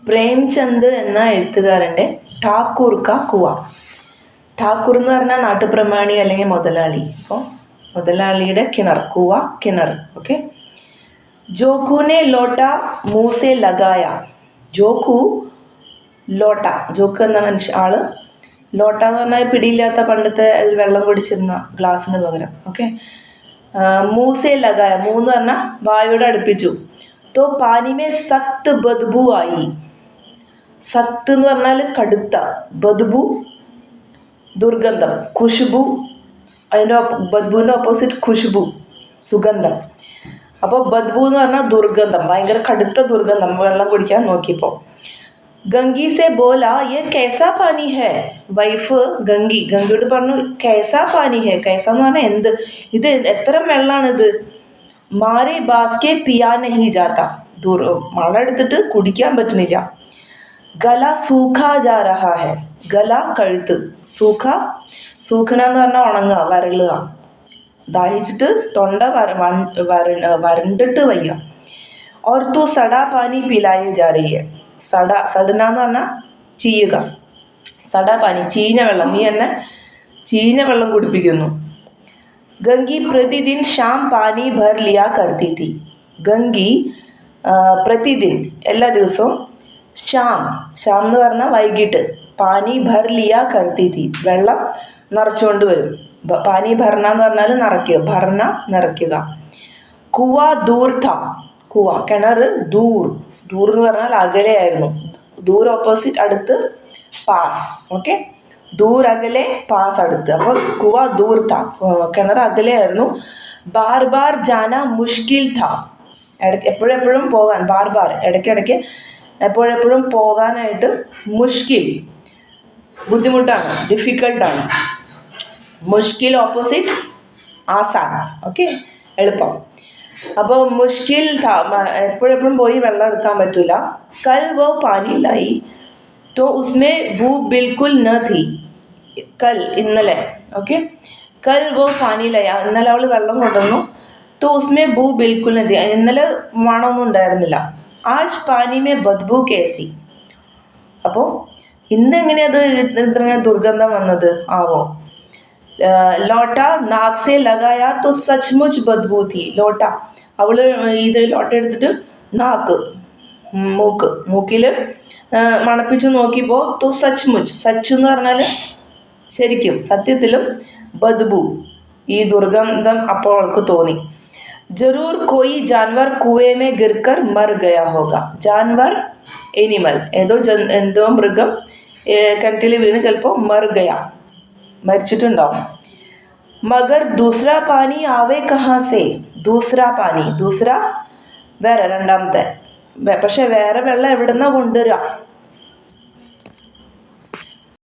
പ്രേംചന്ദ് എന്ന എഴുത്തുകാരൻ്റെ ഠാക്കൂർ കാ കുവ. ഠാക്കൂർ എന്ന് പറഞ്ഞാൽ നാട്ടുപ്രമാണി അല്ലെങ്കിൽ മുതലാളി. അപ്പോൾ മുതലാളിയുടെ കിണർ, കുവ കിണർ. ഓക്കെ. ജോക്കുനെ ലോട്ട മൂസെ ലഗായ. ജോക്കു ലോട്ട, ജോക്ക് എന്ന ആള്, ലോട്ട എന്ന് പറഞ്ഞാൽ പിടിയില്ലാത്ത പണ്ടത്തെ വെള്ളം കുടിച്ചിരുന്ന ഗ്ലാസ്സിന് പകരം. ഓക്കെ. മൂസെ ലഗായ, മൂന്ന് പറഞ്ഞാൽ വായോട് അടുപ്പിച്ചു. തോ പാനിമേ സഖ്ത് ബദ്ബു ആയി. സഖ്ത് എന്ന് പറഞ്ഞാൽ കടുത്ത, ബദ്ബു ദുർഗന്ധം, ഖുഷ്ബു അതിൻ്റെ ബദ്ബുവിൻ്റെ ഓപ്പോസിറ്റ് ഖുഷ്ബു സുഗന്ധം. അപ്പോൾ ബദ്ബു എന്ന് പറഞ്ഞാൽ ദുർഗന്ധം, ഭയങ്കര കടുത്ത ദുർഗന്ധം. വെള്ളം കുടിക്കാൻ നോക്കിയപ്പോൾ ഗംഗി സെ ബോല യെ കൈസാ പാനി ഹേ. വൈഫ് ഗംഗിയോട് പറഞ്ഞു കൈസാ പാനി ഹേ. കൈസ എന്ന് പറഞ്ഞാൽ എന്ത്, ഇത് എത്തരം വെള്ളമാണിത്. മാരെ ബാസ്കെ പിയാ നഹി ജാത്ത. മഴ എടുത്തിട്ട് കുടിക്കാൻ പറ്റുന്നില്ല. ഗല സൂഖാ ജാ രഹാ ഹെ. ഗല കഴുത്ത്, സൂഖന എന്ന് പറഞ്ഞാൽ ഉണങ്ങുക, വരളുക, ദാഹിച്ചിട്ട് തൊണ്ട വരണ്ടിട്ട് വയ്യ. ഓർ തൂ സടാ പാനി പിലായി ജാ രഹി ഹെ. സടന എന്ന് പറഞ്ഞാൽ ചീയുക, സടാ പാനി ചീഞ്ഞ വെള്ളം, നീ എന്നെ ചീഞ്ഞ വെള്ളം കുടിപ്പിക്കുന്നു. ഗംഗി പ്രതിദിൻ ഷാം പാനി ഭർ ലിയാ കർത്തി തി. ഗംഗി പ്രതിദിൻ എല്ലാ ദിവസവും ഷാം എന്ന് പറഞ്ഞാൽ വൈകിട്ട്, പാനി ഭർ ലിയാ കർത്തി തി വെള്ളം നിറച്ചുകൊണ്ട് വരും. പാനി ഭർണ എന്ന് പറഞ്ഞാൽ നിറയ്ക്കുക, ഭർണ നിറയ്ക്കുക. കുവ ദൂർ ഥ. കുവ കിണർ, ദൂർ എന്ന് പറഞ്ഞാൽ അകലെയായിരുന്നു. ദൂർ ഓപ്പോസിറ്റ് അടുത്ത്, പാസ്. ഓക്കെ. ദൂർ അകലെ, പാസ് അടുത്ത്. അപ്പോൾ കുവ ദൂർ ഥ, കിണർ അകലെയായിരുന്നു. Bar bar ജാന മുഷ്കിൽ ഥ. എപ്പോഴെപ്പോഴും പോകാൻ, ബാർ ഇടയ്ക്കിടയ്ക്ക് എപ്പോഴെപ്പോഴും പോകാനായിട്ട്, മുഷ്കിൽ ബുദ്ധിമുട്ടാണ്, ഡിഫിക്കൽട്ടാണ്. മുഷ്കിൽ ഓപ്പോസിറ്റ് ആസാൻ. ഓക്കെ, എളുപ്പം. അപ്പോൾ മുഷ്കിൽ എപ്പോഴെപ്പോഴും പോയി വെള്ളം എടുക്കാൻ പറ്റില്ല. കൽ വോ പാനി ലായി तो उसमें भूख बिल्कुल न थी. कल ഇന്നലെ. ഓക്കെ. കൽ വോ പാനി ലയ, ഇന്നലെ അവൾ വെള്ളം കൊണ്ടുവന്നു. तो उसमें भूख बिल्कुल न थी, ഇന്നലെ മണമൊന്നും ഉണ്ടായിരുന്നില്ല. ആജ് പാനി മേ ബദ്ബു കേസി. അപ്പോൾ ഇന്നെങ്ങനെയത് ഇത്ര ദുർഗന്ധം വന്നത് ആവോ. ലോട്ട നാക്ക് സെ ലഗായ तो सचमुच बदबू थी. ലോട്ട, അവൾ ഇത് ലോട്ട എടുത്തിട്ട് നാക്ക്, മൂക്കിൽ മണപ്പിച്ച് നോക്കിയപ്പോൾ तो सचमुच, സച്ച് എന്ന് പറഞ്ഞാൽ ശരിക്കും, സത്യത്തിലും, ബദ്ബു ഈ ദുർഗന്ധം അപ്പോൾ അവൾക്ക് തോന്നി. ജറൂർ കോയി ജാൻവർ കുവേ മേ ഗിർക്കർ മർ ഗയാ ഹോഗ. ജാൻവർ എനിമൽ, എന്തോ മൃഗം കിണറ്റിൽ വീണ് ചിലപ്പോൾ മർ ഗയ, മരിച്ചിട്ടുണ്ടാവും. മഗർ ദൂസറ പാനി ആവേ കഹാ സേ. ദൂസറ പാനി, ദൂസറ വേറെ, രണ്ടാമത്തെ. പക്ഷെ വേറെ വെള്ളം എവിടെ നിന്നാണ് കൊണ്ടുവരിക.